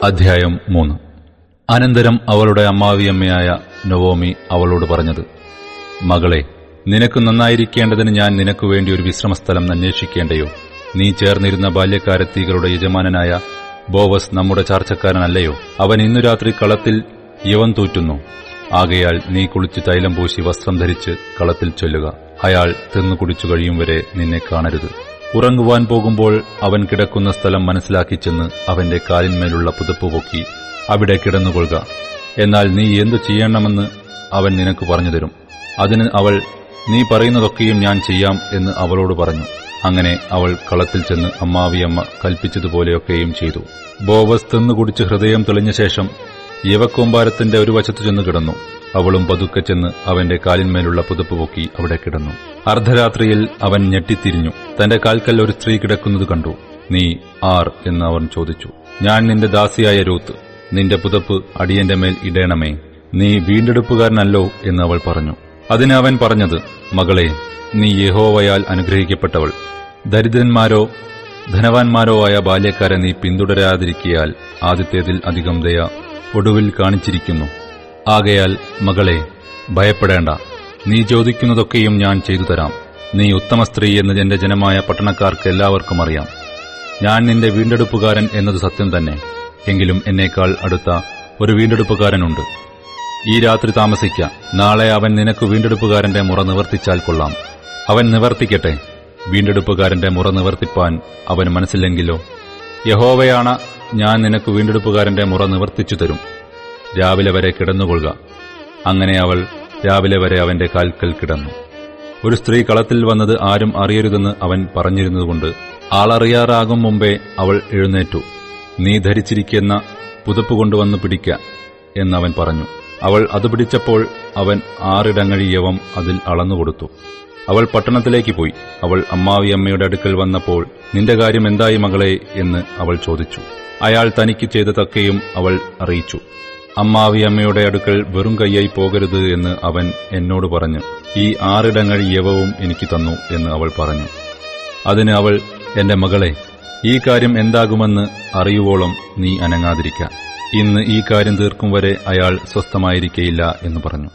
അധ്യായം 3. അനന്തരം അവളുടെ അമ്മാവിയമ്മയായ നൊവോമി അവളോട് പറഞ്ഞത്, മകളെ, നിനക്ക് നന്നായിരിക്കേണ്ടതിന് ഞാൻ നിനക്കു വേണ്ടി ഒരു വിശ്രമസ്ഥലം അന്വേഷിക്കേണ്ടയോ? നീ ചേർന്നിരുന്ന ബാല്യക്കാരത്തികളുടെ യജമാനനായ ബോവസ് നമ്മുടെ ചാർച്ചക്കാരനല്ലയോ? അവൻ ഇന്നു രാത്രി കളത്തിൽ യവം തൂറ്റുന്നു. ആകയാൽ നീ കുളിച്ച് തൈലം പൂശി വസ്ത്രം ധരിച്ച് കളത്തിൽ ചൊല്ലുക. അയാൾ തിന്നു കുടിച്ചു കഴിയും വരെ നിന്നെ കാണരുത്. ഉറങ്ങുവാൻ പോകുമ്പോൾ അവൻ കിടക്കുന്ന സ്ഥലം മനസ്സിലാക്കി ചെന്ന് അവന്റെ കാലിന്മേലുള്ള പുതപ്പ് പൊക്കി അവിടെ കിടന്നുകൊള്ളുക. എന്നാൽ നീ എന്തു ചെയ്യണമെന്ന് അവൻ നിനക്ക് പറഞ്ഞുതരും. അതിന് അവൾ, നീ പറയുന്നതൊക്കെയും ഞാൻ ചെയ്യാം എന്ന് അവളോട് പറഞ്ഞു. അങ്ങനെ അവൾ കളത്തിൽ ചെന്ന് അമ്മാവിയമ്മ കൽപ്പിച്ചതുപോലെയൊക്കെയും ചെയ്തു. ബോവസ് തിന്നുകുടിച്ച് ഹൃദയം തെളിഞ്ഞ ശേഷം യവക്കൂമ്പാരത്തിന്റെ ഒരു വശത്തു ചെന്ന് കിടന്നു. അവളും പതുക്കെ ചെന്ന് അവന്റെ കാലിന്മേലുള്ള പുതപ്പ് പൊക്കി അവിടെ കിടന്നു. അർദ്ധരാത്രിയിൽ അവൻ ഞെട്ടിത്തിരിഞ്ഞു. തന്റെ കാൽക്കൽ ഒരു സ്ത്രീ കിടക്കുന്നത് കണ്ടു. നീ ആർ എന്ന് അവൻ ചോദിച്ചു. ഞാൻ നിന്റെ ദാസിയായ രൂത്ത്. നിന്റെ പുതപ്പ് അടിയന്റെ മേൽ ഇടേണമേ. നീ വീണ്ടെടുപ്പുകാരനല്ലോ എന്ന് അവൾ പറഞ്ഞു. അതിന് അവൻ പറഞ്ഞത്, മകളെ, നീ യഹോവയാൽ അനുഗ്രഹിക്കപ്പെട്ടവൾ. ദരിദ്രന്മാരോ ധനവാന്മാരോ ആയ ബാല്യക്കാരെ നീ പിന്തുടരാതിരിക്കയാൽ ആദ്യത്തേതിൽ അധികം ദയ ഒടുവിൽ കാണിച്ചിരിക്കുന്നു. ആകയാൽ മകളെ, ഭയപ്പെടേണ്ട. നീ ചോദിക്കുന്നതൊക്കെയും ഞാൻ ചെയ്തു തരാം. നീ ഉത്തമ സ്ത്രീ എന്ന് എന്റെ ജനമായ പട്ടണക്കാർക്ക് എല്ലാവർക്കും അറിയാം. ഞാൻ നിന്റെ വീണ്ടെടുപ്പുകാരൻ എന്നത് സത്യം തന്നെ. എങ്കിലും എന്നേക്കാൾ അടുത്ത ഒരു വീണ്ടെടുപ്പുകാരനുണ്ട്. ഈ രാത്രി താമസിക്ക. നാളെ അവൻ നിനക്ക് വീണ്ടെടുപ്പുകാരന്റെ മുറ നിവർത്തിച്ചാൽ കൊള്ളാം. അവൻ നിവർത്തിക്കട്ടെ. വീണ്ടെടുപ്പുകാരന്റെ മുറ നിവർത്തിപ്പാൻ അവന് മനസ്സില്ലെങ്കിലോ? യഹോവയാണ്, ഞാൻ നിനക്ക് വീണ്ടെടുപ്പുകാരന്റെ മുറ നിവർത്തിച്ചു തരും. രാവിലെ വരെ കിടന്നുകൊള്ളുക. അങ്ങനെ അവൾ രാവിലെ വരെ അവന്റെ കാൽക്കൽ കിടന്നു. ഒരു സ്ത്രീ കളത്തിൽ വന്നത് ആരും അറിയരുതെന്ന് അവൻ പറഞ്ഞിരുന്നതുകൊണ്ട് ആളറിയാറാകും മുമ്പേ അവൾ എഴുന്നേറ്റു. നീ ധരിച്ചിരിക്കുന്ന പുതപ്പ് കൊണ്ടുവന്ന് പിടിക്ക എന്നവൻ പറഞ്ഞു. അവൾ അത് പിടിച്ചപ്പോൾ അവൻ 6 ഇടങ്ങഴി യവം അതിൽ അളന്നുകൊടുത്തു. അവൾ പട്ടണത്തിലേക്ക് പോയി. അവൾ അമ്മാവിയമ്മയുടെ അടുക്കൽ വന്നപ്പോൾ, നിന്റെ കാര്യം എന്തായി മകളെ എന്ന് അവൾ ചോദിച്ചു. അയാൾ തനിക്ക് ചെയ്തതൊക്കെയും അവൾ അറിയിച്ചു. അമ്മാവിയമ്മയുടെ അടുക്കൽ വെറും കൈയായി പോകരുത് എന്ന് അവൻ എന്നോട് പറഞ്ഞു. ഈ 6 ഇടങ്ങഴി യവവും എനിക്ക് തന്നു എന്ന് അവൾ പറഞ്ഞു. അതിന് അവൾ, എന്റെ മകളെ, ഈ കാര്യം എന്താകുമെന്ന് അറിയുവോളം നീ അനങ്ങാതിരിക്ക. ഇന്ന് ഈ കാര്യം തീർക്കും വരെ അയാൾ സ്വസ്ഥമായിരിക്കയില്ല എന്ന് പറഞ്ഞു.